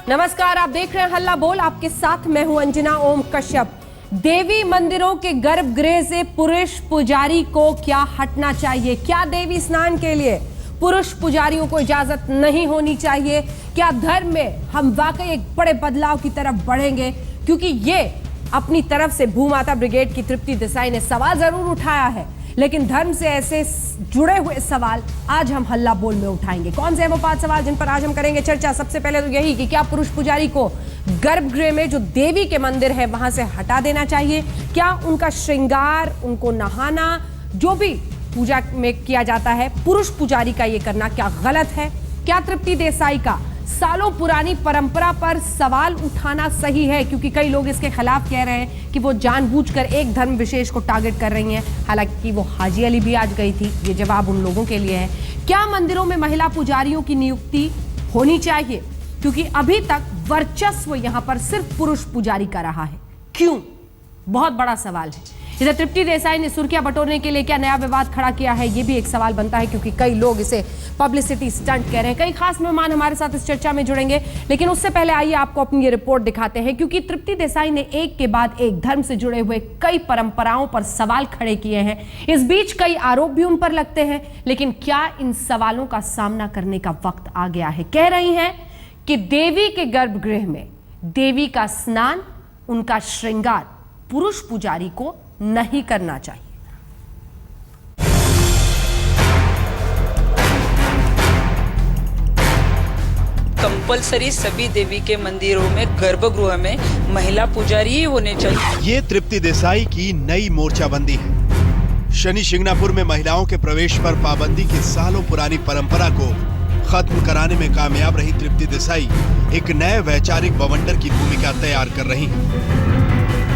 नमस्कार, आप देख रहे हैं हल्ला बोल। आपके साथ मैं हूं अंजना ओम कश्यप। देवी मंदिरों के गर्भगृह से पुरुष पुजारी को क्या हटना चाहिए? क्या देवी स्नान के लिए पुरुष पुजारियों को इजाजत नहीं होनी चाहिए? क्या धर्म में हम वाकई एक बड़े बदलाव की तरफ बढ़ेंगे? क्योंकि ये अपनी तरफ से भूमाता ब्रिगेड की तृप्ति देसाई ने सवाल जरूर उठाया है, लेकिन धर्म से ऐसे जुड़े हुए सवाल आज हम हल्ला बोल में उठाएंगे। कौन से हैं वो 5 सवाल जिन पर आज हम करेंगे चर्चा? सबसे पहले तो यही कि क्या पुरुष पुजारी को गर्भगृह में जो देवी के मंदिर है वहां से हटा देना चाहिए? क्या उनका श्रृंगार, उनको नहाना, जो भी पूजा में किया जाता है, पुरुष पुजारी का ये करना क्या गलत है? क्या तृप्ति देसाई का सालों पुरानी परंपरा पर सवाल उठाना सही है? क्योंकि कई लोग इसके खिलाफ कह रहे हैं कि वो जानबूझकर एक धर्म विशेष को टारगेट कर रही हैं। हालांकि वो हाजी अली भी आज गई थी। ये जवाब उन लोगों के लिए है। क्या मंदिरों में महिला पुजारियों की नियुक्ति होनी चाहिए? क्योंकि अभी तक वर्चस्व यहां पर सिर्फ पुरुष पुजारी का रहा है। क्यों? बहुत बड़ा सवाल है। इधर तृप्ति देसाई ने सुर्खियां बटोरने के लिए क्या नया विवाद खड़ा किया है? ये भी एक सवाल बनता है, क्योंकि कई लोग इसे पब्लिसिटी स्टंट कह रहे हैं। कई खास मेहमान हमारे साथ इस चर्चा में जुड़ेंगे, लेकिन उससे पहले आइए आपको अपनी ये रिपोर्ट दिखाते हैं। क्योंकि तृप्ति देसाई ने एक के बाद एक धर्म से जुड़े हुए कई परंपराओं पर सवाल खड़े किए हैं। इस बीच कई आरोप भी उन पर लगते हैं, लेकिन क्या इन सवालों का सामना करने का वक्त आ गया है? कह रही हैं कि देवी के गर्भगृह में देवी का स्नान, उनका श्रृंगार पुरुष पुजारी को नहीं करना चाहिए। कंपलसरी सभी देवी के मंदिरों में गर्भगृह में महिला पुजारी ही होने चाहिए। ये तृप्ति देसाई की नई मोर्चाबंदी है। शनि शिंगणापुर में महिलाओं के प्रवेश पर पाबंदी की सालों पुरानी परंपरा को खत्म कराने में कामयाब रही तृप्ति देसाई एक नए वैचारिक बवंडर की भूमिका तैयार कर रही है।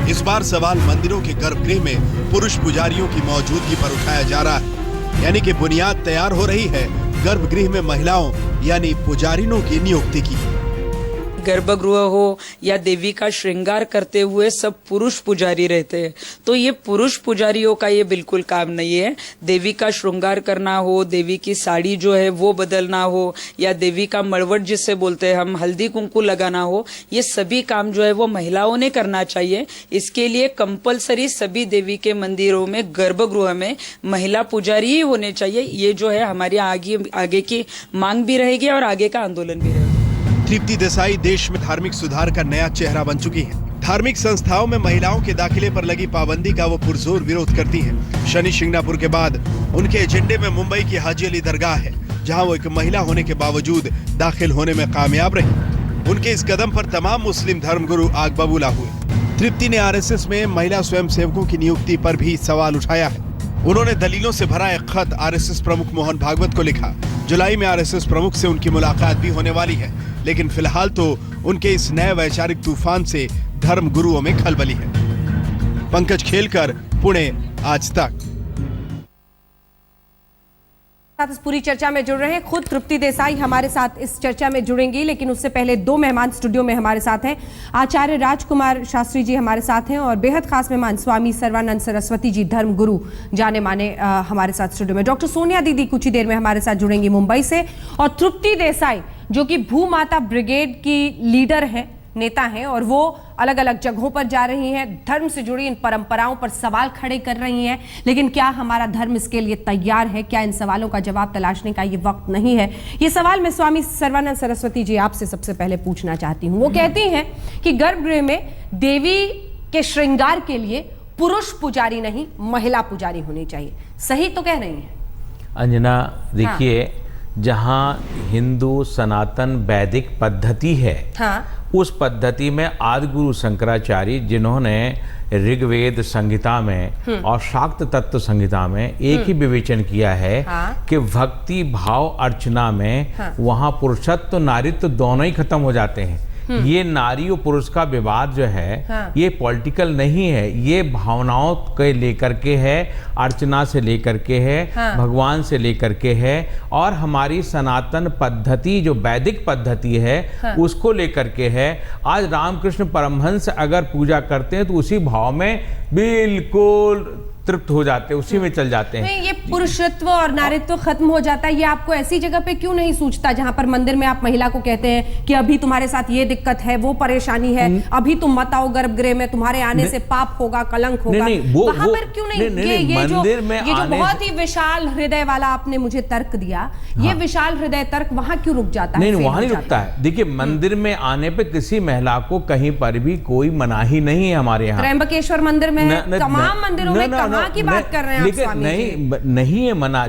इस बार सवाल मंदिरों के गर्भगृह में पुरुष पुजारियों की मौजूदगी पर उठाया जा रहा है। यानी कि बुनियाद तैयार हो रही है गर्भगृह में महिलाओं यानी पुजारिनों की नियुक्ति की। गर्भगृह हो या देवी का श्रृंगार करते हुए सब पुरुष पुजारी रहते हैं, तो ये पुरुष पुजारियों का ये बिल्कुल काम नहीं है। देवी का श्रृंगार करना हो, देवी की साड़ी जो है वो बदलना हो, या देवी का मड़वट जिससे बोलते हैं हम, हल्दी कुंकू लगाना हो, ये सभी काम जो है वो महिलाओं ने करना चाहिए। इसके लिए कंपलसरी सभी देवी के मंदिरों में गर्भगृह में महिला पुजारी ही होने चाहिए। ये जो है हमारी आगे की मांग भी रहेगी और आगे का आंदोलन भी रहेगा। तृप्ति देसाई देश में धार्मिक सुधार का नया चेहरा बन चुकी हैं। धार्मिक संस्थाओं में महिलाओं के दाखिले पर लगी पाबंदी का वो पुरजोर विरोध करती हैं। शनि शिंगणापुर के बाद उनके एजेंडे में मुंबई की हाजी अली दरगाह है, जहां वो एक महिला होने के बावजूद दाखिल होने में कामयाब रही। उनके इस कदम पर तमाम मुस्लिम धर्मगुरु आग बबूला हुए। तृप्ति ने आरएसएस में महिला स्वयंसेवकों की नियुक्ति पर भी सवाल उठाया है। उन्होंने दलीलों से भरा एक खत आरएसएस प्रमुख मोहन भागवत को लिखा। जुलाई में आरएसएस प्रमुख से उनकी मुलाकात भी होने वाली है, लेकिन फिलहाल तो उनके इस नए वैचारिक तूफान से धर्म गुरुओं में खलबली है। पंकज खेलकर, पुणे, आज तक। इस पूरी चर्चा में जुड़ रहे हैं खुद तृप्ति देसाई हमारे साथ इस चर्चा में जुड़ेंगी, लेकिन उससे पहले 2 मेहमान स्टूडियो में हमारे साथ हैं। आचार्य राजकुमार शास्त्री जी हमारे साथ हैं और बेहद खास मेहमान स्वामी सर्वानंद सरस्वती जी, धर्म गुरु जाने माने, हमारे साथ स्टूडियो में। डॉक्टर सोनिया दीदी कुछ ही देर में हमारे साथ जुड़ेंगी मुंबई से, और तृप्ति देसाई जो कि भूमाता ब्रिगेड की लीडर है, नेता हैं, और वो अलग अलग जगहों पर जा रही हैं, धर्म से जुड़ी इन परंपराओं पर सवाल खड़े कर रही हैं। लेकिन क्या हमारा धर्म इसके लिए तैयार है? क्या इन सवालों का जवाब तलाशने का ये वक्त नहीं है? ये सवाल मैं स्वामी सर्वानंद सरस्वती जी आपसे सबसे पहले पूछना चाहती हूँ। वो कहती हैं कि गर्भगृह में देवी के श्रृंगार के लिए पुरुष पुजारी नहीं, महिला पुजारी होनी चाहिए। सही तो कह रही हैं अंजना? देखिए, जहाँ हिंदू सनातन वैदिक पद्धति है, उस पद्धति में आदिगुरु शंकराचार्य, जिन्होंने ऋग्वेद संहिता में और शाक्त तत्व संहिता में एक ही विवेचन किया है कि भक्ति भाव अर्चना में वहाँ पुरुषत्व नारीत्व दोनों ही खत्म हो जाते हैं। ये नारी और पुरुष का विवाद जो है ये पॉलिटिकल नहीं है, ये भावनाओं के लेकर के है, अर्चना से लेकर के है, भगवान से लेकर के है, और हमारी सनातन पद्धति जो वैदिक पद्धति है उसको लेकर के है। आज रामकृष्ण परमहंस अगर पूजा करते हैं तो उसी भाव में बिल्कुल तृप्त हो जाते हैं, उसी में चल जाते हैं। नहीं, ये पुरुषत्व और नारीत्व खत्म हो जाता है, ये आपको ऐसी जगह पे क्यों नहीं सूझता जहां पर मंदिर में आप महिला को कहते हैं कि अभी तुम्हारे साथ ये दिक्कत है, वो परेशानी है, अभी तुम मत आओ गर्भगृह में, तुम्हारे आने से पाप होगा, कलंक होगा, वहां पर क्यों नहीं? ये जो बहुत ही विशाल हृदय वाला आपने मुझे तर्क दिया, ये विशाल हृदय तर्क वहां क्यों रुक जाता है? नहीं, वहां नहीं रुकता है। देखिए, मंदिर में आने पे किसी महिला को कहीं पर भी कोई मनाही नहीं है हमारे यहाँ। त्र्यंबकेश्वर मंदिर में है, तमाम मंदिरों में कहाँ की बात कर रहे हैं आप स्वामी जी? नहीं है मना।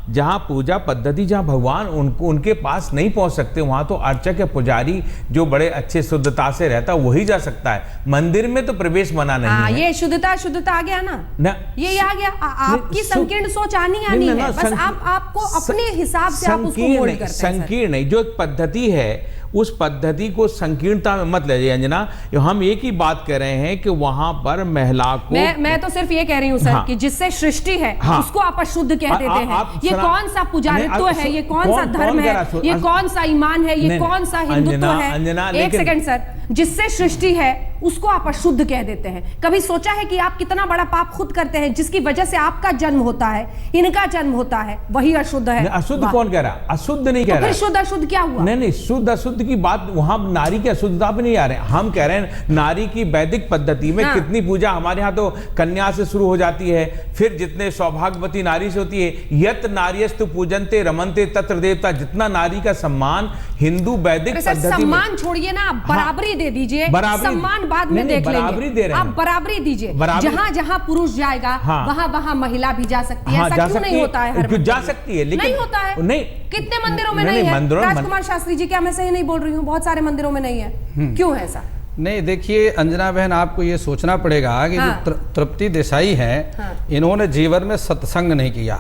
जहां पूजा पद्धति, जहां भगवान उनके पास नहीं पहुंच सकते, वहां तो अर्चक या पुजारी जो बड़े अच्छे शुद्धता से रहता है वही जा सकता है। मंदिर में तो प्रवेश मना नहीं है। ये शुद्धता आ गया ना, ये आ गया। आपकी संकीर्ण सोच आनी है, बस आपको अपने हिसाब से आप उसको मोल्ड करते हैं। संकीर्ण नहीं, जो एक पद्धति है उस पद्धति को संकीर्णता में मत ले जाइए अंजना। हम एक ही बात कर रहे हैं कि वहां पर महिला को, मैं तो सिर्फ ये कह रही हूं सर, कि जिससे सृष्टि है उसको आप अशुद्ध कह देते हैं। ये कौन सा पुजारित्व है, ये कौन सा धर्म है, ये कौन सा ईमान है, ये कौन सा हिंदुत्व है? एक सेकंड सर, जिससे सृष्टि है उसको आप अशुद्ध कह देते हैं। कभी सोचा है कि आप कितना बड़ा पाप खुद करते हैं? जिसकी वजह से आपका जन्म होता है, इनका जन्म होता है, वही अशुद्ध है। अशुद्ध कौन कह रहा? अशुद्ध नहीं कह रहा। शुद्ध अशुद्ध क्या हुआ? नहीं, शुद्ध अशुद्ध की बात, वहां नारी की अशुद्धता पे नहीं आ रहे हैं। हम कह रहे हैं नारी की वैदिक पद्धति में कितनी पूजा, हमारे यहाँ तो कन्या से शुरू हो जाती है, फिर जितने सौभाग्यवती नारी से होती है, यत नार्यस्तु पूजन्ते रमन्ते तत्र देवता। जितना नारी का सम्मान हिंदू वैदिक पद्धति में, सम्मान छोड़िए ना, बराबरी दे दीजिए, सम्मान बाद में देख लेंगे। आप बराबरी दीजिए, जहां जहां पुरुष जाएगा वहां वहां महिला भी जा सकती है। ऐसा क्यों नहीं होता है? जा सकती है, लेकिन नहीं होता है। नहीं, कितने मंदिरों में नहीं है? राजकुमार शास्त्री जी, क्या मैं सही नहीं बोल रही हूँ? बहुत सारे मंदिरों में नहीं है, क्यों है ऐसा? नहीं, देखिए अंजना बहन, आपको ये सोचना पड़ेगा कि जो तृप्ति देसाई हैं, इन्होंने जीवन में सत्संग नहीं किया,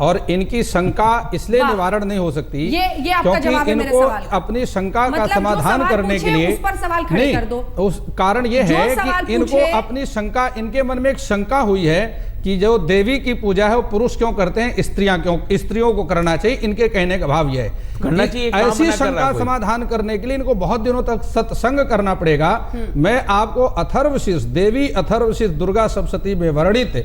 और इनकी शंका इसलिए निवारण नहीं हो सकती ये आपका जवाब है मेरे सवाल का। अपनी शंका का समाधान करने के लिए उस पर सवाल खड़े कर दो। उस कारण ये है कि इनको अपनी शंका, इनके मन में एक शंका हुई है कि जो देवी की पूजा है वो पुरुष क्यों करते हैं, स्त्रियों को करना चाहिए। इनके कहने का भाव यह है, करना चाहिए। ऐसी शंका समाधान करने के लिए इनको बहुत दिनों तक सत्संग करना पड़ेगा। मैं आपको अथर्वशीष, देवी अथर्वशीष दुर्गा सप्तशती में वर्णित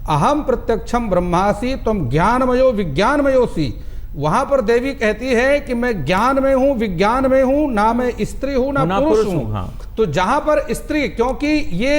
अहम प्रत्यक्षम ब्रह्मासि तुम ज्ञानमयो विज्ञानमयोसी, वहां पर देवी कहती है कि मैं ज्ञान में हूं, विज्ञान में हूं, ना मैं स्त्री हूं ना पुरुष हूं। तो जहां पर स्त्री, क्योंकि ये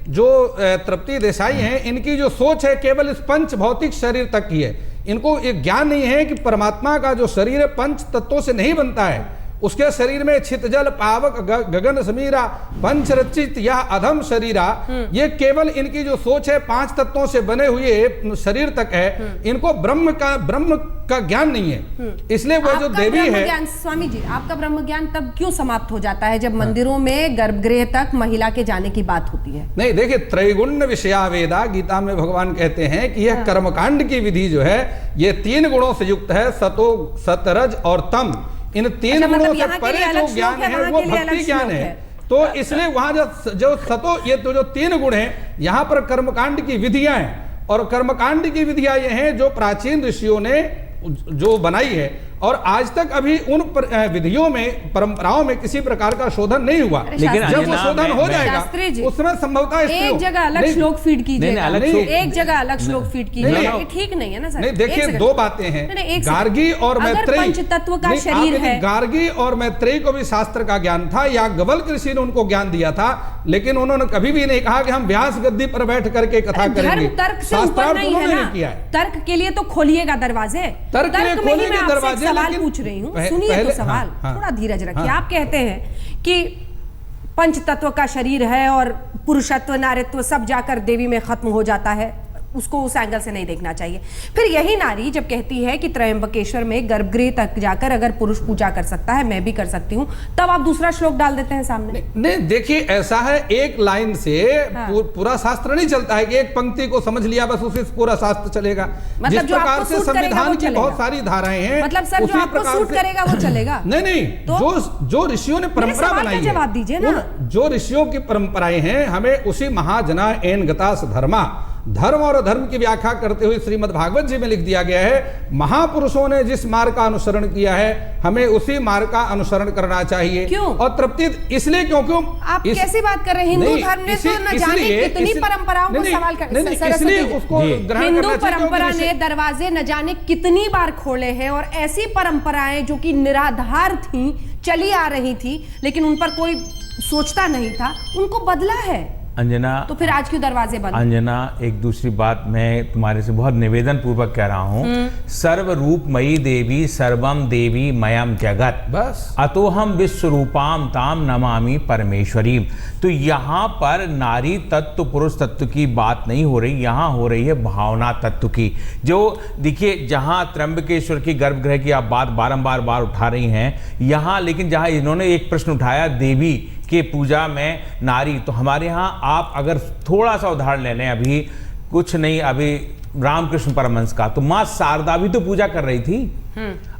जो तृप्ति देसाई हैं, इनकी जो सोच है केवल इस पंच भौतिक शरीर तक की है। इनको ये ज्ञान नहीं है कि परमात्मा का जो शरीर है पंच तत्वों से नहीं बनता है। उसके शरीर में छित जल पावक गगन समीरा पंच रचित यह अधम शरीरा, ये केवल इनकी जो सोच है पांच तत्वों से बने हुए शरीर तक है। इनको ब्रह्म का ज्ञान नहीं है। इसलिए वो जो देवी है, स्वामी जी, आपका ब्रह्म ज्ञान तब क्यों समाप्त हो जाता है जब मंदिरों में गर्भगृह तक महिला के जाने की बात होती है? नहीं, देखिए, त्रैगुण्य विषया वेदा, गीता में भगवान कहते हैं कि यह कर्मकांड की विधि जो है ये 3 गुणों से युक्त है, सतो सतरज और तम। इन 3 गुणों से परे जो ज्ञान है वो भक्ति ज्ञान है। तो इसलिए वहां जो सतो, ये तो जो 3 गुण है, यहाँ पर कर्मकांड की विधियां हैं, और कर्मकांड की विधियां ये हैं जो प्राचीन ऋषियों ने जो बनाई है, और आज तक अभी उन विधियों में, परंपराओं में किसी प्रकार का शोधन नहीं हुआ। लेकिन जब वो शोधन हो जाएगा उसमें संभवतः एक जगह अलग श्लोक फीड कीजिएगा, एक जगह अलग श्लोक फीड कीजिएगा, ठीक नहीं है ना सर? नहीं, देखिए, 2 बातें हैं, गार्गी और मैत्रेयी। पंचतत्व का शरीर है, गार्गी और मैत्रेयी को भी शास्त्र का ज्ञान था, या गवल्क ऋषि ने उनको ज्ञान दिया था, लेकिन उन्होंने कभी भी नहीं कहा कि हम व्यास गद्दी पर बैठ करके कथा करेंगे। तर्क से ऊपर नहीं है ना, तर्क के लिए तो खोलिएगा दरवाजे, तर्क के लिए खोलिएगा दरवाजे। सवाल पूछ रही हूँ, सुनिए तो सवाल, थोड़ा धीरज रखिए। आप कहते हैं कि पंच तत्व का शरीर है और पुरुषत्व नारीत्व सब जाकर देवी में खत्म हो जाता है, उसको उस एंगल से नहीं देखना चाहिए। फिर यही नारी जब कहती है कि त्र्यंबकेश्वर में गर्भगृह तक जाकर अगर पुरुष पूजा कर सकता है, मैं भी कर सकती हूँ, तब आप दूसरा श्लोक डाल देते हैं सामने। नहीं, देखिए, ऐसा है, एक लाइन से पूरा शास्त्र नहीं चलता है कि एक पंक्ति को समझ लिया बस उसी पूरा शास्त्र चलेगा। मतलब जिस प्रकार से संविधान की बहुत सारी धाराएं हैं, मतलब सर जो आपको सूट करेगा वो चलेगा। नहीं, जो ऋषियों ने परंपरा बनाई है, जवाब दीजिए ना। जो ऋषियों की परंपराएं हैं, हमें उसी महाजना एन गतास धर्मा, धर्म और अधर्म की व्याख्या करते हुए श्रीमद् भागवत जी में लिख दिया गया है, महापुरुषों ने जिस मार्ग का अनुसरण किया है हमें उसी मार्ग का अनुसरण करना चाहिए। क्यों? और तृप्ति इसलिए क्योंकि आप कैसी बात कर रहे हैं? हिंदू धर्म ने तो न जाने कितनी परंपराओं को सवाल कर, इसलिए उसको हिंदू परंपरा ने दरवाजे न जाने कितनी बार खोले हैं, और ऐसी परंपराएं जो कि निराधार थी, चली आ रही थी, लेकिन उन पर कोई सोचता नहीं था, उनको बदला है। अंजना, तो फिर आज क्यों दरवाजे बंद? अंजना, एक दूसरी बात मैं तुम्हारे से बहुत निवेदन पूर्वक कह रहा हूँ, सर्व रूपमयी देवी सर्वम देवी मयम जगत, बस अतो हम विश्वरूपाम ताम नमामि परमेश्वरी। तो यहाँ पर नारी तत्व पुरुष तत्व की बात नहीं हो रही, यहाँ हो रही है भावना तत्व की। जो देखिए, जहाँ त्र्यंबकेश्वर की गर्भगृह की आप बात बार उठा रही हैं, यहाँ लेकिन जहाँ इन्होंने एक प्रश्न उठाया देवी के पूजा में नारी, तो हमारे यहाँ आप अगर थोड़ा सा उदाहरण ले लें, अभी कुछ नहीं, अभी रामकृष्ण परमहंस का, तो माँ शारदा भी तो पूजा कर रही थी।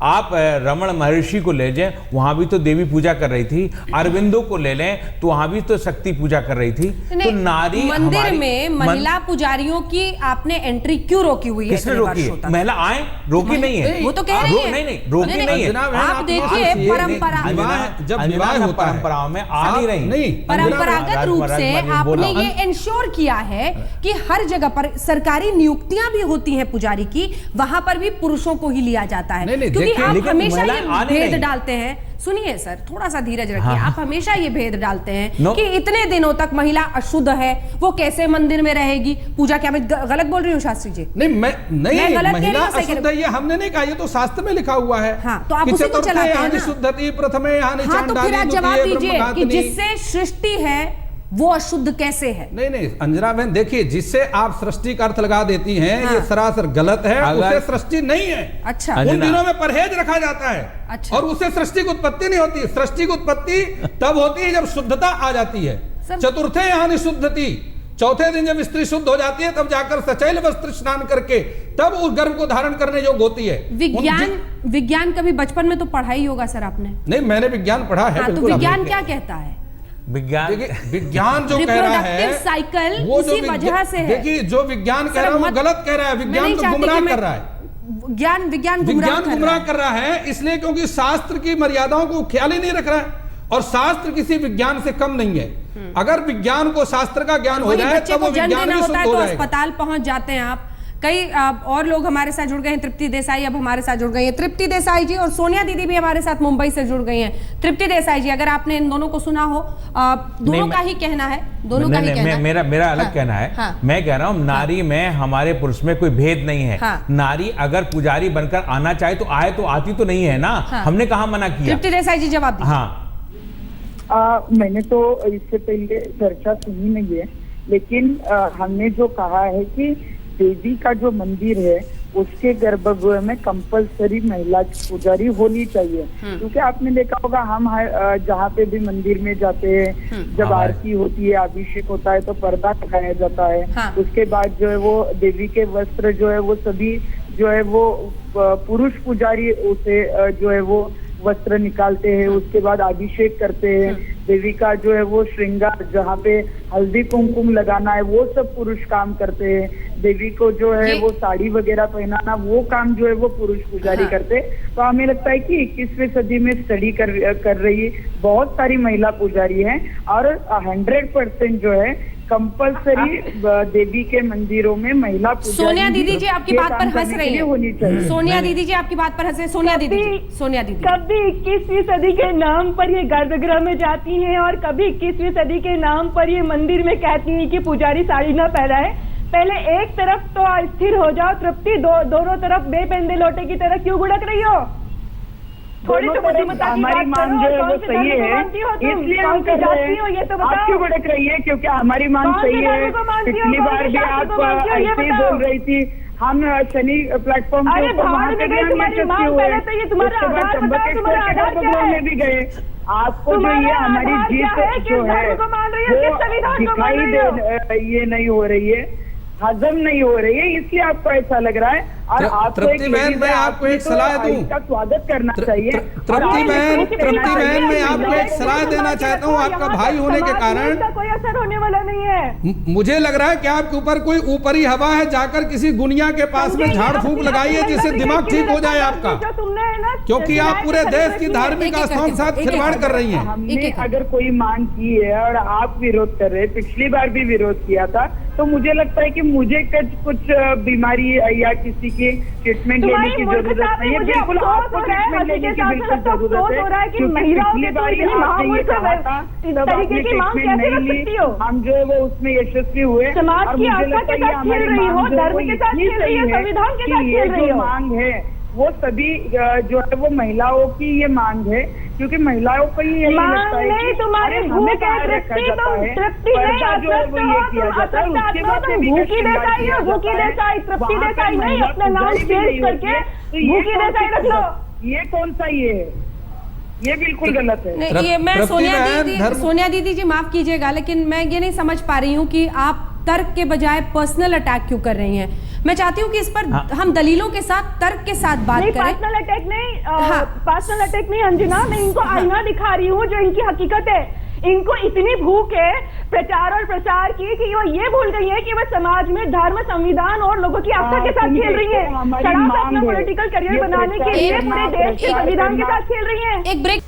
आप रमण महर्षि को ले जाएं, वहां भी तो देवी पूजा कर रही थी। अरविंदो को ले लें तो वहां भी तो शक्ति पूजा कर रही थी। तो नारी मंदिर में महिला पुजारियों की आपने एंट्री क्यों रोकी हुई है? किसने रोकी है? महिला आए, रोकी नहीं है, वो तो कह रही है। नहीं, रोकी नहीं है। आप देखिए, परंपरा जब विवाह होता है परंपराओं में आ नहीं रही, परंपरागत रूप से आपने ये इंश्योर किया है कि हर जगह पर सरकारी नियुक्तियां भी होती हैं पुजारी की, वहां पर भी पुरुषों को ही लिया जाता है। क्योंकि आप हमेशा ये भेद डालते हैं। सुनिए सर, थोड़ा सा धीरज रखिए। आप हमेशा ये भेद डालते हैं कि इतने दिनों तक महिला अशुद्ध है, वो कैसे मंदिर में रहेगी? पूजा क्या मैं गलत बोल रही हूँ शास्त्री जी? नहीं, मैं महिला अशुद्ध है ये हमने नहीं कहा, ये तो शास्त्र में लिखा हुआ है। हाँ, तो आप उसी को चलाते हैं ना। शुद्धति प्रथमे हानि हाँ, तो फिर आप जवाब दीजिए कि जिससे सृष्टि है वो अशुद्ध कैसे है? नहीं अंजना बहन, देखिए, जिससे आप सृष्टि का अर्थ लगा देती हैं, ये सरासर गलत है। उसे सृष्टि नहीं है। अच्छा, उन दिनों में परहेज रखा जाता है। अच्छा। और उससे सृष्टि की उत्पत्ति नहीं होती। सृष्टि की उत्पत्ति तब होती है जब शुद्धता आ जाती है। चतुर्थे हानि शुद्धति, चौथे दिन जब स्त्री शुद्ध हो जाती है तब जाकर सचैल वस्त्र स्नान करके तब उस गर्भ को धारण करने योग्य होती है। विज्ञान कभी बचपन में तो पढ़ा ही होगा सर आपने? नहीं, मैंने विज्ञान पढ़ा है। तो विज्ञान क्या कहता है? विज्ञान जो कह रहा है साइकिल वो उसी वजह से है। देखिए, जो विज्ञान कह रहा है वो गलत कह रहा है। विज्ञान तो गुमराह कर रहा है। विज्ञान गुमराह कर रहा है, इसलिए क्योंकि शास्त्र की मर्यादाओं को ख्याल ही नहीं रख रहा है। और शास्त्र किसी विज्ञान से कम नहीं है। अगर विज्ञान को शास्त्र का ज्ञान हो जाए तब वो विज्ञान भी शुद्ध हो जाएगा। अस्पताल पहुंच जाते हैं आप। कई और लोग हमारे साथ जुड़ गए हैं। तृप्ति देसाई अब हमारे साथ जुड़ गई हैं। तृप्ति देसाई जी और सोनिया दीदी भी हमारे साथ मुंबई से जुड़ गई हैं। तृप्ति देसाई जी, अगर आपने इन दोनों को सुना हो, दोनों का ही कहना है, दोनों का ही कहना है। मेरा अलग कहना है। मैं कह रहा हूँ नारी में हमारे पुरुष में कोई भेद नहीं है। नारी अगर पुजारी बनकर आना चाहे तो आए, तो आती तो नहीं है ना। हमने कहा मना किया? तृप्ति देसाई जी जवाब दीजिए। मैंने तो इससे पहले चर्चा सुनी नहीं है, लेकिन हमने जो कहा है कि देवी का जो मंदिर है उसके गर्भगृह में कंपलसरी महिला पुजारी होनी चाहिए। क्योंकि आपने देखा होगा, हम जहाँ पे भी मंदिर में जाते हैं, जब आरती होती है, अभिषेक होता है, तो पर्दा लगाया जाता है। उसके बाद जो है वो देवी के वस्त्र जो है वो सभी जो है वो पुरुष पुजारी उसे जो है वो वस्त्र निकालते हैं। उसके बाद अभिषेक करते हैं। देवी का जो है वो श्रृंगार, जहाँ पे हल्दी कुमकुम लगाना है, वो सब पुरुष काम करते हैं। देवी को जो है वो साड़ी वगैरह पहनाना, वो काम जो है वो पुरुष पुजारी करते हैं। तो हमें लगता है कि 21वीं सदी में स्टडी कर रही बहुत सारी महिला पुजारी हैं और 100% जो है कंपलसरी देवी के मंदिरों में महिला पुजारी। सोनिया दीदी जी आपकी बात पर हंस रही है। सोनिया दीदी जी आपकी बात पर हंस रही है। सोनिया दीदी, कभी 21वीं सदी के नाम पर ये गर्भगृह में जाती हैं और कभी 21वीं सदी के नाम पर ये मंदिर में कहती हैं कि पुजारी साड़ी न पहनाए। पहले एक तरफ तो स्थिर हो जाओ तृप्ति, दोनों तरफ बेपंदे लोटे की तरह क्यों गुड़क रही हो? थोड़ी तो हमारी मांग जो है वो सही है, इसलिए हम कर रहे हैं। ये तो आप क्यों भड़क रही है? क्योंकि हमारी मांग सही है। पिछली बार भी आप ऐसे ही बोल रही थी। हम शनि प्लेटफॉर्म के ऊपर वहाँ पे भी हम यशस्वी हुए, उसके बाद चंबकेश्वर में भी गए। आपको जो ये हमारी जीत जो है वो दिखाई दे, ये नहीं हो रही है, हजम नहीं हो रही है, इसलिए आपको ऐसा लग रहा है। और आपको तृप्ति बहन, मैं आपको एक सलाह दूं, इसका स्वागत करना चाहिए। तृप्ति बहन, मैं आपको एक सलाह देना चाहता हूँ। आपका भाई होने के कारण कोई असर होने वाला नहीं है। मुझे लग रहा है कि आपके ऊपर कोई ऊपरी हवा है, जाकर किसी गुनिया के पास में झाड़ फूंक लगाइए जिससे दिमाग ठीक हो जाए आपका, क्योंकि आप पूरे देश की धार्मिक आस्थाओं के साथ खिलवाड़ कर रही हैं। हमने अगर कोई मांग की है और आप विरोध कर रहे, पिछली बार भी विरोध किया था, तो मुझे लगता है कि मुझे कुछ बीमारी या किसी की ट्रीटमेंट लेने की जरूरत नहीं है। बिल्कुल आपको ट्रीटमेंट लेने की बिल्कुल जरूरत है, क्योंकि पिछली बार भी आपने ये कहा था, तब आपने ट्रीटमेंट नहीं ली, हम जो है वो उसमें यशस्वी हुए। और मुझे लगता है हमारी मांग जो मांग है वो सभी जो है वो महिलाओं की ये मांग है, क्योंकि महिलाओं को ही यही लगता है कि तुम्हारे हमें बाहर रखा जाता है, पर्दा जो है वो ये किया जाता है। उसके बाद में भूखी देसाई है, भूखी देसाई, तृप्ति देसाई नहीं, अपना नाम चेंज करके भूखी देसाई रख लो। ये कौन सा ये है? ये बिल्कुल गलत है। नहीं, ये मैं सोनिया दीदी जी माफ कीजिएगा, लेकिन मैं ये नहीं समझ पा रही हूँ कि आप तर्क के बजाय पर्सनल अटैक क्यों कर रही हैं। मैं चाहती हूँ कि इस पर हम दलीलों के साथ, तर्क के साथ बात करें। पर्सनल अटैक नहीं, पर्सनल अटैक नहीं अंजना, मैं इनको आईना दिखा रही हूँ जो इनकी हकीकत है। इनको इतनी भूख है प्रचार और प्रसार की कि वो ये भूल गई है कि वो समाज में धर्म, संविधान और लोगों की आस्था के साथ खेल रही है। अपना पॉलिटिकल करियर बनाने के लिए पूरे देश के संविधान के साथ खेल रही है। एक ब्रेक।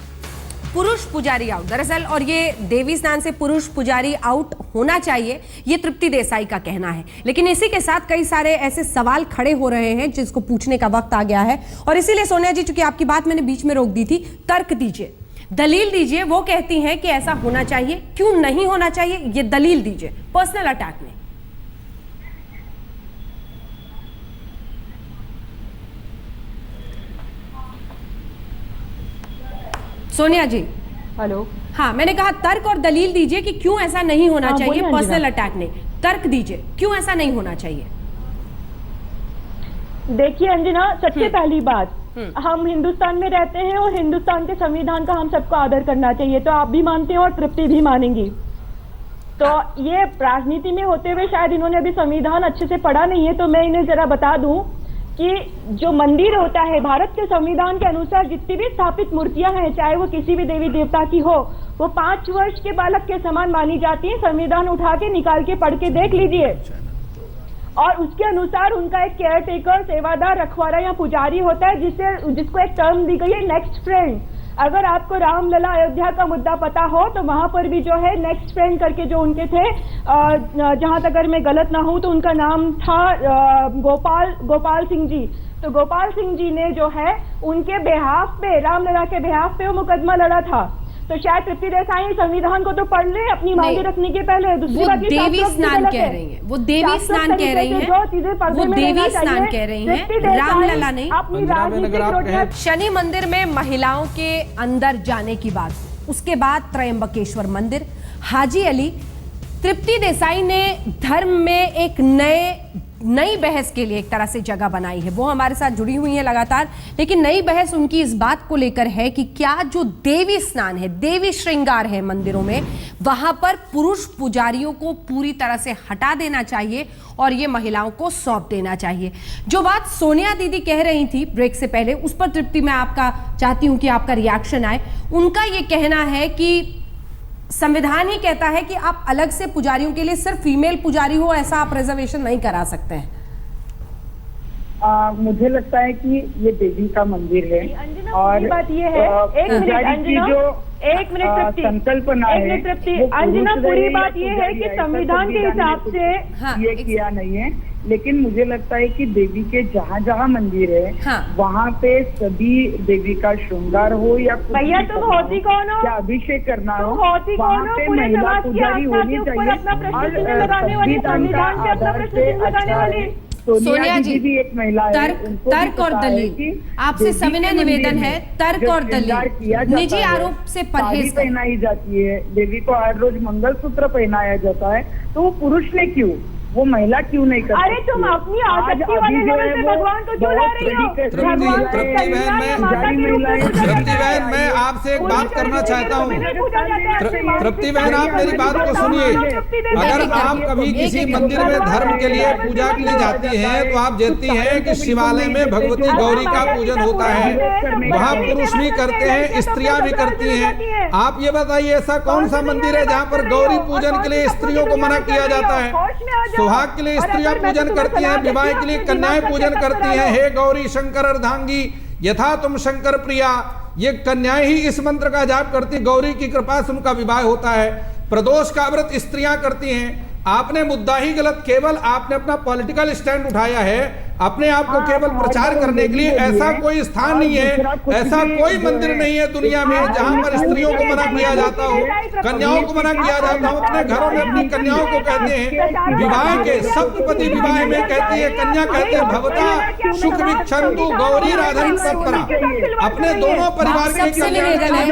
पुरुष पुजारी आउट, दरअसल, और ये देवी स्नान से पुरुष पुजारी आउट होना चाहिए, ये तृप्ति देसाई का कहना है। लेकिन इसी के साथ कई सारे ऐसे सवाल खड़े हो रहे हैं जिसको पूछने का वक्त आ गया है, और इसीलिए सोनिया जी, चूंकि आपकी बात मैंने बीच में रोक दी थी, तर्क दीजिए, दलील दीजिए। वो कहती हैं कि ऐसा होना चाहिए, क्यों नहीं होना चाहिए, ये दलील दीजिए, पर्सनल अटैक नहीं। सोनिया जी, हेलो, हाँ, मैंने कहा तर्क और दलील दीजिए कि क्यों ऐसा नहीं होना चाहिए, पर्सनल अटैक नहीं, तर्क दीजिए, क्यों ऐसा नहीं होना चाहिए। देखिए अंजना, सबसे पहली बात, हम हिंदुस्तान में रहते हैं और हिंदुस्तान के संविधान का हम सबको आदर करना चाहिए, तो आप भी मानते हैं और तृप्ति भी मानेंगी। तो ये राजनीति में होते हुए शायद इन्होंने अभी संविधान अच्छे से पढ़ा नहीं है, तो मैं इन्हें जरा बता दूं कि जो मंदिर होता है, भारत के संविधान के अनुसार जितनी भी स्थापित मूर्तियां हैं, चाहे वो किसी भी देवी देवता की हो, वो 5 वर्ष के बालक के समान मानी जाती है। संविधान उठा के निकाल के पढ़ के देख लीजिए, और उसके अनुसार उनका एक केयर टेकर, सेवादार, रखवाला या पुजारी होता है, जिसको एक टर्म दी गई है नेक्स्ट फ्रेंड। अगर आपको रामलला अयोध्या का मुद्दा पता हो तो वहां पर भी जो है नेक्स्ट फ्रेंड करके जो उनके थे, जहां तक अगर मैं गलत ना हूं तो उनका नाम था गोपाल सिंह जी। तो गोपाल सिंह जी ने जो है उनके बिहाफ पे, रामलला के बिहाफ पे वो मुकदमा लड़ा था। तो शायद तृप्ति देसाई संविधान को तो पढ़ ले अपनी मांगे रखने के पहले। दूसरी बात, देवी स्नान कह रही हैं, वो देवी स्नान कह रही हैं, वो देवी स्नान कह रही हैं, रामलला नहीं। अपनी राजनीतिक शनि मंदिर में महिलाओं के अंदर जाने की बात, उसके बाद त्रयंबकेश्वर मंदिर, हाजी अली, तृप्ति देसाई ने धर्म में एक नई बहस के लिए एक तरह से जगह बनाई है। वो हमारे साथ जुड़ी हुई है लगातार, लेकिन नई बहस उनकी इस बात को लेकर है कि क्या जो देवी स्नान है, देवी श्रृंगार है मंदिरों में, वहां पर पुरुष पुजारियों को पूरी तरह से हटा देना चाहिए और ये महिलाओं को सौंप देना चाहिए। जो बात सोनिया दीदी कह रही थी ब्रेक से पहले, उस पर तृप्ति मैं आपका चाहती हूं कि आपका रिएक्शन आए। उनका ये कहना है कि संविधान ही कहता है कि आप अलग से पुजारियों के लिए सिर्फ फीमेल पुजारी हो, ऐसा आप रिजर्वेशन नहीं करा सकते हैं। मुझे लगता है कि ये देवी का मंदिर है, और बात ये है, एक मिनट संकल्पना है, अंजना, पूरी बात ये है कि संविधान के हिसाब से ये किया नहीं है। लेकिन मुझे लगता है कि देवी के जहाँ जहाँ मंदिर है, वहाँ पे सभी देवी का श्रृंगार हो या भैया तुम होती कौन हो, या अभिषेक करना हो, वहाँ पे महिला पुजारी होनी चाहिए। सोनिया जी भी एक महिला है, तर्क और दलील, आपसे सविनय निवेदन है, तर्क और दलील, निजी आरोप से परहेज पहनाई जाती है। देवी को हर रोज मंगलसूत्र पहनाया जाता है, तो वो पुरुष ने क्यों, वो महिला क्यों नहीं करती? अरे तुम अपनी आसक्ति वाले लेवल पे भगवान को क्यों ला रही हो? तृप्ति बहन, मैं आपसे एक बात करना चाहता हूँ। तृप्ति बहन, आप मेरी बात को सुनिए। अगर आप कभी किसी मंदिर में धर्म के लिए पूजा के लिए जाती हैं तो आप जानती हैं कि शिवालय में भगवती गौरी का पूजन होता है। वहाँ पुरुष भी करते हैं, स्त्रियां भी करती हैं। आप ये बताइए, ऐसा कौन सा मंदिर है जहाँ पर गौरी पूजन के लिए स्त्रियों को मना किया जाता है? सुहाग के लिए स्त्रियां पूजन करती हैं, विवाह के लिए कन्याएं पूजन करती हैं। हे गौरी शंकर अर्धांगी यथा तुम शंकर प्रिया, ये कन्याएं ही इस मंत्र का जाप करती, गौरी की कृपा से उनका विवाह होता है। प्रदोष का व्रत स्त्रियां करती हैं। आपने मुद्दा ही गलत, केवल आपने अपना पॉलिटिकल स्टैंड उठाया है अपने आप को केवल प्रचार करने के लिए। ऐसा कोई स्थान नहीं है, ऐसा कोई मंदिर नहीं है दुनिया में जहां पर स्त्रियों को मना किया जाता हो, कन्याओं को मना किया जाता हो। अपने घरों में अपनी कन्याओं को कहते हैं विवाह के सप्तपदी विवाह में कहती है कन्या, कहते हैं भवता सुख विक्षंतु गौरी राधन तत्परा। अपने दोनों परिवार के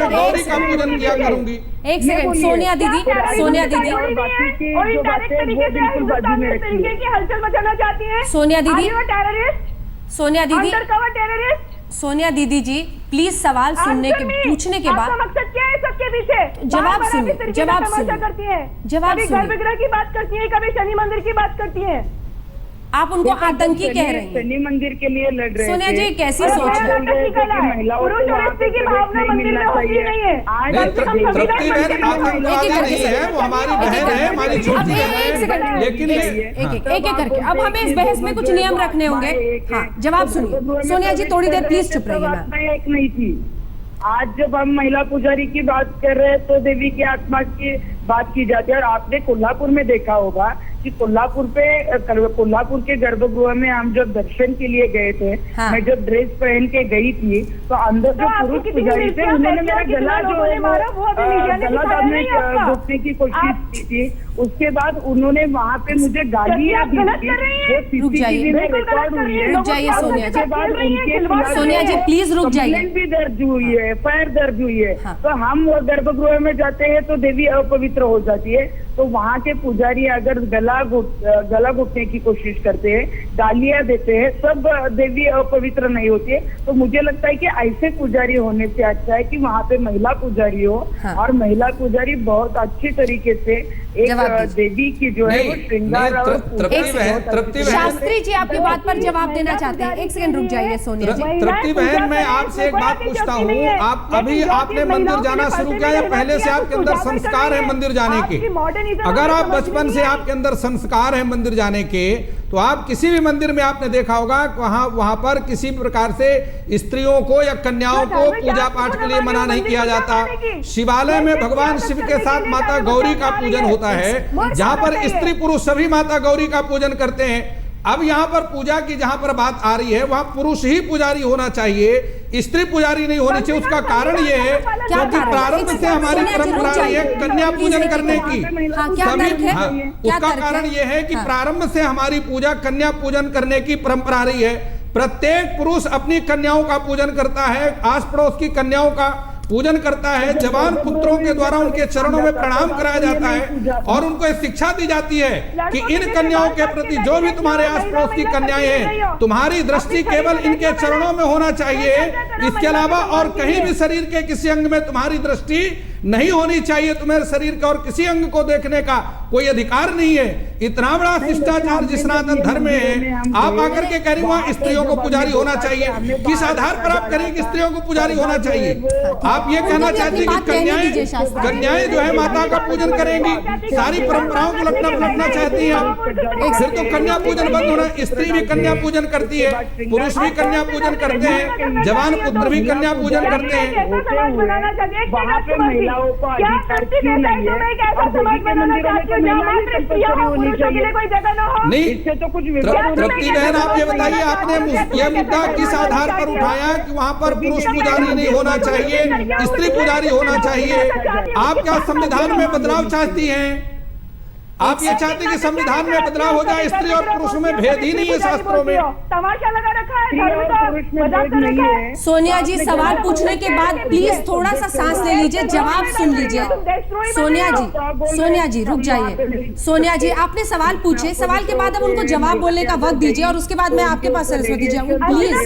गौरी का पूजन किया करूंगी। एक सेकंड, सोनिया दीदी, सोनिया दीदी, हलचल मचाना चाहती है सोनिया दीदी, टेररिस्ट, सोनिया दीदी, अंडरकवर टेररिस्ट। सोनिया दीदी जी प्लीज सवाल सुनने के पूछने के बाद मकसद क्या है सबके पीछे? जवाब सुनिए, जवाब सुनिए, करती है, जवाब कभी गर्भगृह की बात करती है, कभी शनि मंदिर की बात करती है। आप उनको आतंकी कह रही हैं। शनि मंदिर के लिए लड़ रहे हैं। सोनिया जी कैसी सोच है? पुरुष और स्त्री की भावना मंदिर में होती नहीं है। तृप्ति बहन आतंकवादी नहीं है, वो हमारी बहन है, हमारी छोटी है। लेकिन एक एक करके अब हमें इस बहस में कुछ नियम रखने होंगे। हाँ, जवाब सुनिए। सोनिया जी थोड़ी देर प्लीज चुप रहिए। मैम एक नहीं थी। आज जब हम महिला पुजारी की बात कर रहे हैं तो देवी की आत्मा की बात की जाती है। और आपने कोल्हापुर में देखा होगा कि कोल्हापुर के गर्भगृह में हम जब दर्शन के लिए गए थे, हाँ। मैं जब ड्रेस पहन के गई थी तो अंदर जो पुरुष पुजारी थे उन्होंने मेरा गला जो है गला दाबने घुटने की कोशिश की थी। उसके बाद उन्होंने वहाँ पे मुझे गालियाँ दी थी, वो सीसीटीवी में रिकॉर्ड हुई है। रुक जाइए सोनिया जी, उसके बाद उनके सोनिया जी प्लीज रुक जाइए। कंप्लेंट भी दर्ज हुई है, एफआईआर दर्ज हुई है। हाँ। तो हम वो गर्भगृह में जाते हैं तो देवी अपवित्र हो जाती है। तो वहाँ के पुजारी अगर गला घुटने की कोशिश करते हैं, गालियां देते हैं, सब देवी अपवित्र नहीं होती है। तो मुझे लगता है कि ऐसे पुजारी होने से अच्छा है कि वहाँ पे महिला पुजारी हो। हाँ। और महिला पुजारी बहुत अच्छी तरीके से एक देवी की जो है वो श्रृंगार और शास्त्री जी आपकी बात पर जवाब देना चाहते हैं। एक सेकंड रुक जाइए सोनिया जी। तृप्ति बहन, मैं आपसे एक बात पूछता हूँ, आप अभी आपने मंदिर जाना शुरू किया या पहले से आपके अंदर संस्कार है मंदिर जाने के? अगर आप बचपन से आपके अंदर संस्कार है मंदिर जाने के तो आप किसी भी मंदिर में आपने देखा होगा वहां पर किसी प्रकार से स्त्रियों को या कन्याओं को पूजा पाठ के लिए मना नहीं किया जाता। शिवालय में भगवान शिव के साथ माता गौरी का पूजन होता है, जहां पर स्त्री पुरुष सभी माता गौरी का पूजन करते हैं। अब यहाँ पर पूजा की जहां पर बात आ रही है वहां पुरुष ही पुजारी होना चाहिए, स्त्री पुजारी नहीं होनी चाहिए। उसका कारण ये है क्योंकि प्रारंभ से हमारी परंपरा रही है कन्या पूजन करने की। उसका कारण ये है कि प्रारंभ से हमारी पूजा कन्या पूजन करने की परंपरा रही है। प्रत्येक पुरुष अपनी कन्याओं का पूजन करता है, आस पड़ोस की कन्याओं का पूजन करता है। जवान पुत्रों के द्वारा उनके चरणों में प्रणाम कराया जाता है और उनको शिक्षा दी जाती है कि इन कन्याओं के प्रति जो भी तुम्हारे आस पड़ोस की कन्याएं हैं, तुम्हारी दृष्टि केवल इनके चरणों में होना चाहिए, इसके अलावा और कहीं भी शरीर के किसी अंग में तुम्हारी दृष्टि नहीं होनी चाहिए। तुम्हारे शरीर के और किसी अंग को देखने का कोई अधिकार नहीं है। इतना बड़ा शिष्टाचार जिस सनातन धर्म में है, आप आकर के कह रही वहां स्त्रियों को पुजारी होना चाहिए। किस आधार पर आप करें कि स्त्रियों को पुजारी होना चाहिए? आप ये कहना चाहते हैं कि कन्याएं जो है माता का पूजन करेंगी, सारी परंपराओं को पलटना चाहती हैं। फिर तो कन्या पूजन बंद होना। स्त्री भी कन्या पूजन करती है, पुरुष भी कन्या पूजन करते हैं, जवान पुत्र भी कन्या पूजन करते हैं। नहीं, तो कुछ तृप्ति बहन आप ये बताइए, आपने ये मुद्दा किस आधार पर उठाया कि वहाँ पर पुरुष पुजारी नहीं होना चाहिए, स्त्री पुजारी होना चाहिए? आप क्या संविधान में बदलाव चाहती हैं? आप ये चाहते हैं कि संविधान में बदलाव हो जाए, स्त्री और पुरुष में भेद ही नहीं है शास्त्रों में। तमाशा लगा रखा है, स्त्री और पुरुष में भेद नहीं है। सोनिया जी, सवाल पूछने के बाद प्लीज थोड़ा सा सांस ले लीजिए, जवाब सुन लीजिए। सोनिया जी रुक जाइए। सोनिया जी, आपने सवाल पूछे, सवाल के बाद अब उनको जवाब बोलने का वक्त दीजिए और उसके बाद मैं आपके पास सरस्वती जी आऊंगी, प्लीज।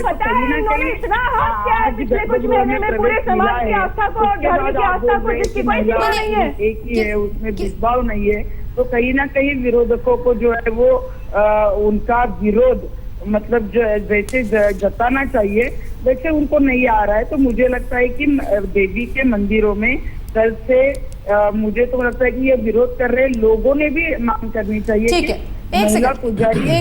पिछले कुछ महीने में पूरे समाज की आस्था को, धर्म की आस्था को, जिसकी कोई सीमा नहीं है, एक ही है, उसमें भेदभाव नहीं है। तो कहीं ना कहीं विरोधकों को जो है वो उनका विरोध मतलब जो वैसे जताना चाहिए, वैसे उनको नहीं आ रहा है। तो मुझे लगता है कि देवी के मंदिरों में कल से मुझे तो लगता है कि ये विरोध कर रहे लोगों ने भी मांग करनी चाहिए। ठीक है, एक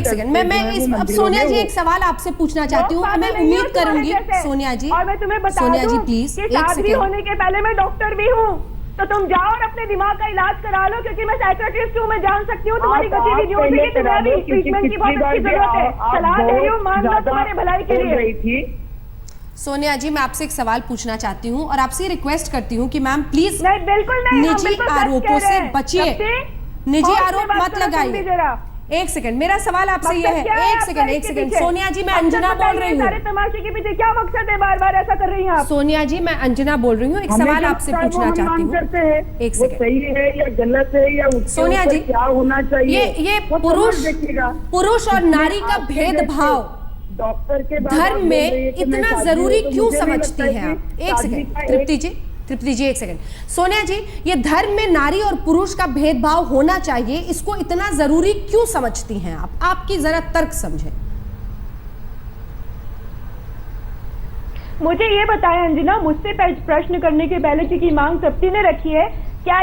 सेकंड मैं सोनिया जी एक सवाल आपसे पूछना चाहती हूँ। मैं उम्मीद करूंगी सोनिया जी, और मैं तुम्हें बता सोनिया जी दूं प्लीज कि एक शादी सेकंड। होने के पहले मैं डॉक्टर भी हूँ, तो तुम जाओ और अपने दिमाग का इलाज करा लो, क्योंकि मैं साइकियाट्रिस्ट हूँ, मैं जान सकती हूँ तुम्हारी गतिविधियों से कि तुम्हें भी ट्रीटमेंट की बहुत अच्छी जरूरत है। सलाह दे रही हूँ, मान लो तुम्हारे भलाई के लिए। सोनिया जी, मैं आपसे एक सवाल पूछना चाहती हूँ और आपसे रिक्वेस्ट करती हूँ कि मैम प्लीज नहीं, बिल्कुल नहीं, निजी आरोपों से बचिए, निजी आरोप मत लगाइए। एक सेकंड, मेरा सवाल आपसे ये है, एक सेकंड सोनिया जी, मैं अंजना बोल रही हूँ। सारे तमाशे के पीछे क्या मकसद है, बार बार ऐसा कर रही हैं आप? सोनिया जी, मैं अंजना बोल रही हूँ, एक सवाल आपसे पूछना चाहती हूँ। एक सेकंड, सही है या गलत है या सोनिया जी क्या होना चाहिए, ये पुरुष और नारी का भेदभाव डॉक्टर के धर्म में इतना जरूरी क्यों समझती हैं आप? एक सेकंड तृप्ति जी एक सेकंड। सोनिया जी, ये धर्म में नारी और पुरुष का भेदभाव होना चाहिए, इसको इतना जरूरी क्यों समझती हैं आप? आपकी जरा तर्क समझें। मुझे ये बताएं अंजना, मुझसे प्रश्न करने के पहले, क्योंकि मांग तृप्ति ने रखी है, क्या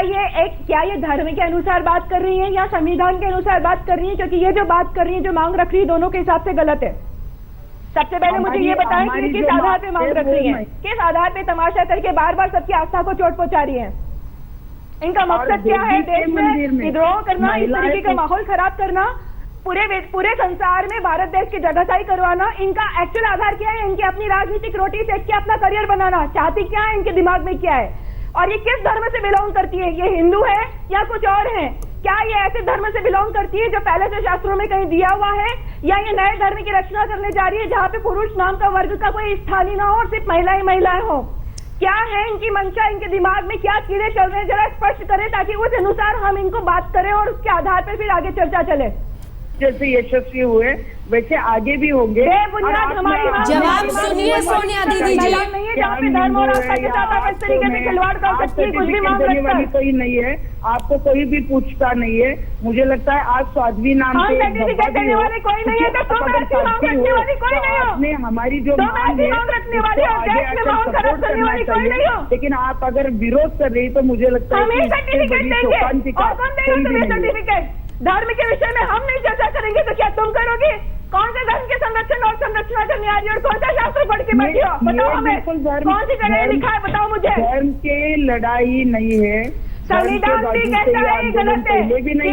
ये धर्म के अनुसार बात कर रही है या संविधान के अनुसार बात कर रही है? क्योंकि ये जो बात कर रही है, जो मांग रख रही है, दोनों के हिसाब से गलत है। सबसे पहले मुझे ये बताएं कि किस आधार पे मांग रख रही है, किस आधार पे तमाशा करके बार बार सबकी आस्था को चोट पहुंचा रही है? इनका मकसद क्या है? देश में विद्रोह करना, इस तरीके का माहौल खराब करना, पूरे संसार में भारत देश की जगहसाई करवाना। इनका एक्चुअल आधार क्या है? इनकी अपनी राजनीतिक रोटी सेक के अपना करियर बनाना चाहती क्या है? इनके दिमाग में क्या है? और ये किस धर्म से बिलोंग करती है? ये हिंदू है या कुछ और है? क्या ये ऐसे धर्म से बिलोंग करती है जो पहले से शास्त्रों में कहीं दिया हुआ है, या ये नए धर्म की रचना करने जा रही है जहाँ पे पुरुष नाम का वर्ग का कोई स्थान ही ना हो और सिर्फ महिलाएं हो? क्या है इनकी मंशा? इनके दिमाग में क्या कीड़े चल रहे हैं, जरा स्पष्ट करें ताकि उस अनुसार हम इनको बात करें और उसके आधार पर फिर आगे चर्चा चले। जैसे यशस्वी हुए वैसे आगे भी होंगे। जवाब सुनिए सोनिया दीदी जी। कोई नहीं है, आपको कोई भी पूछता नहीं है। मुझे लगता है आज स्वाध्वी नाम से आपने हमारी जो मांग है आगे आकर सपोर्ट करना चाहिए, लेकिन आप अगर विरोध कर रही तो मुझे लगता है धर्म के विषय में हम नहीं चर्चा करेंगे तो क्या तुम करोगे? कौन से धर्म के संरक्षण और संरक्षणा करने आ रही है और कौन सा शास्त्र पढ़ के बैठी हो? बताओ हमें, कौन सी जगह लिखा है? बताओ मुझे। धर्म के लड़ाई नहीं है, संविधान भी कहता है गलत है, किसी भी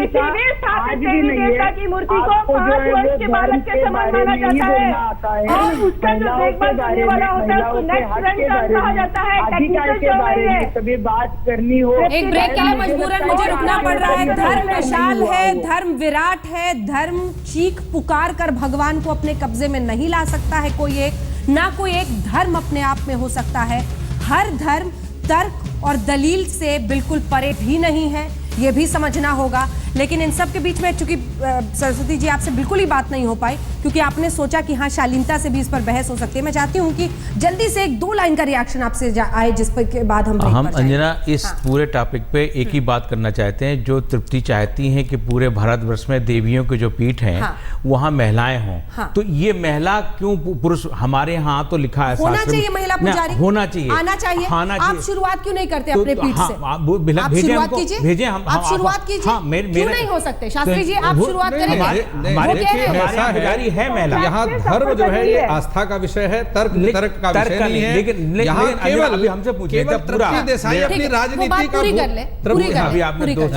स्थापित देवी देवता की मूर्ति को 5 वर्ष के बालक के समान माना जाता है और उसका जो देखभाल करने वाला होता है उसको नेक्स्ट रेंट कहा जाता है। टेक्निकल जो है कभी बात करनी हो। एक ब्रेक के लिए मजबूरन मुझे रुकना पड़ रहा है। धर्म विशाल है, धर्म विराट है, धर्म चीख पुकार कर भगवान को अपने कब्जे में नहीं ला सकता है कोई एक, ना कोई एक धर्म अपने आप में हो सकता है। हर धर्म तर्क और दलील से बिल्कुल परे भी नहीं है, ये भी समझना होगा। लेकिन इन सब के बीच में चूंकि सरस्वती जी आपसे बिल्कुल ही बात नहीं हो पाई क्योंकि आपने सोचा कि हाँ शालीनता से भी इस पर बहस हो सकती है, मैं चाहती हूँ कि जल्दी से 1-2 लाइन का रिएक्शन आपसे आए जिस पर के बाद हम अंजना इस पूरे टॉपिक पे एक ही बात करना चाहते हैं। जो तृप्ति चाहती हैं कि पूरे भारतवर्ष में देवियों के जो पीठ हैं वहाँ महिलाएं हों, तो ये महिला क्यों पुरुष? हमारे यहाँ तो लिखा है होना चाहिए महिला पुजारी, होना चाहिए, आना चाहिए। आप शुरुआत क्यों नहीं करते अपने पीठ से? भेजें हम शुरुआत कीजिए। क्यों नहीं हो सकते? शास्त्री जी आप शुरुआत करेंगे। हमारे है महिला, यहाँ धर्म जो है ये आस्था का विषय है, तर्क का विषय नहीं है। लेकिन यहाँ केवल हमसे पूछिए तृप्ति देसाई अपनी राजनीति का अभी आपने 2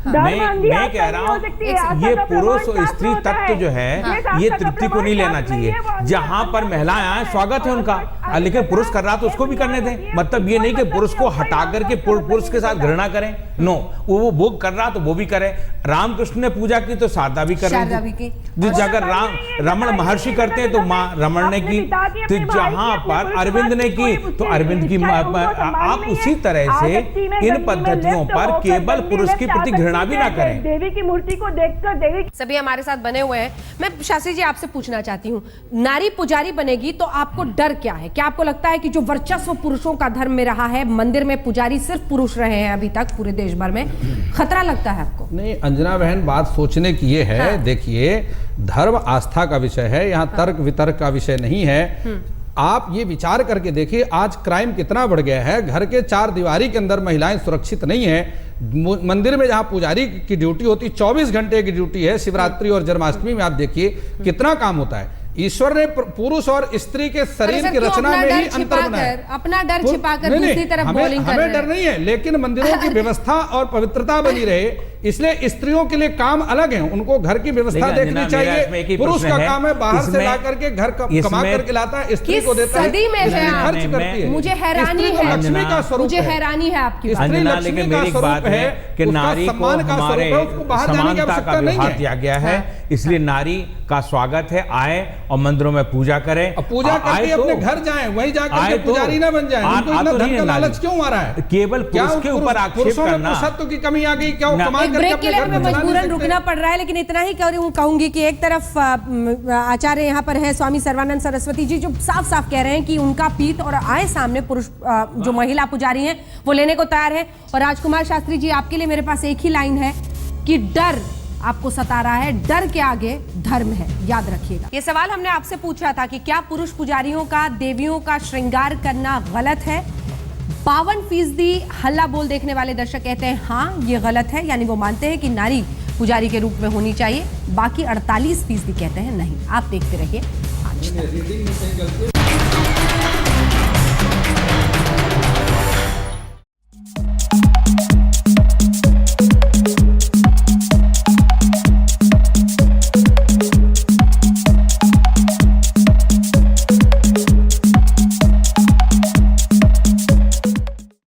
मैं कह रहा हूँ ये पुरुष और स्त्री तत्व जो है ये तृप्ति को नहीं लेना चाहिए। जहाँ पर महिलाएं आए स्वागत है उनका, लेकिन पुरुष कर रहा तो उसको भी करने दें। मतलब ये नहीं कि पुरुष को हटा करके पुरुष के साथ घृणा करें। नो, वो भोग कर रहा तो वो भी करे। रामकृष्ण ने पूजा की तो शारदा भी कर रही थी। अगर रमण महर्षि करते हैं तो माँ रमण ने की, तो जहां पर अरविंद ने की तो अरविंद की। आप उसी तरह से इन पद्धतियों पर केवल पुरुष की प्रति घृणा भी ना करें। देवी की मूर्ति को देखकर देवी सभी हमारे साथ बने हुए हैं। मैं शास्त्री जी आपसे पूछना चाहती हूँ, नारी पुजारी बनेगी तो आपको डर क्या है? क्या आपको लगता है कि जो वर्चस्व पुरुषों का धर्म में रहा है, मंदिर में पुजारी सिर्फ पुरुष रहे हैं अभी तक पूरे देश भर में, खतरा लगता है आपको? नहीं अंजना बहन, बात सोचने की ये है। हाँ। देखिए, धर्म आस्था का विषय है, यहाँ तर्क वितर्क का विषय नहीं है। आप ये विचार करके देखिए, आज क्राइम कितना बढ़ गया है। घर के चार दीवारी के अंदर महिलाएं सुरक्षित नहीं है। मंदिर में जहां पुजारी की ड्यूटी होती 24 घंटे की ड्यूटी है। शिवरात्रि और जन्माष्टमी में आप देखिए कितना काम होता है। ईश्वर ने पुरुष और स्त्री के शरीर की रचना में ही अंतर बनाया। अपना डर छिपाकर दूसरी तरफ बॉलिंग कर रहे हैं। हमें डर नहीं है, लेकिन मंदिरों की व्यवस्था और पवित्रता बनी रहे, इसलिए स्त्रियों के लिए काम अलग है। उनको घर की व्यवस्था देखनी चाहिए। पुरुष का काम है बाहर से ला करके घर कमा करके लाता है, स्त्री को देता है, खर्च करती है। मुझे हैरानी है, लक्ष्मी का स्वरूप, मुझे हैरानी है आपकी स्त्री लक्ष्मी का स्वरूप है कि नारी को हमारे समानता का व्यवहार दिया गया है। इसलिए नारी का स्वागत है, आए और मंदिरों में पूजा करें, पूजा करके अपने घर जाएं, वहीं जाकर के पुजारी ना बन जाएं। उनको इतना धन का लालच क्यों आ रहा है? केवल पुरुष के ऊपर आक्षेप करना, सत्व की कमी आ गई क्या? कमाल करके ब्रेक के लिए हमें मजबूरन रुकना पड़ रहा है, लेकिन इतना ही कहूंगी कि एक तरफ आचार्य यहाँ पर है स्वामी सर्वानंद सरस्वती जी, जो साफ साफ कह रहे हैं कि उनका पीठ और आए सामने पुरुष जो महिला पुजारी हैं वो लेने को तैयार है। और राजकुमार शास्त्री जी, आपके लिए मेरे पास एक ही लाइन है कि डर आपको सता रहा है, डर के आगे धर्म है, याद रखिएगा। ये सवाल हमने आपसे पूछा था कि क्या पुरुष पुजारियों का देवियों का श्रृंगार करना गलत है? 52% हल्ला बोल देखने वाले दर्शक कहते हैं हाँ ये गलत है, यानी वो मानते हैं कि नारी पुजारी के रूप में होनी चाहिए। बाकी 48% कहते हैं नहीं। आप देखते रहिए आज तक।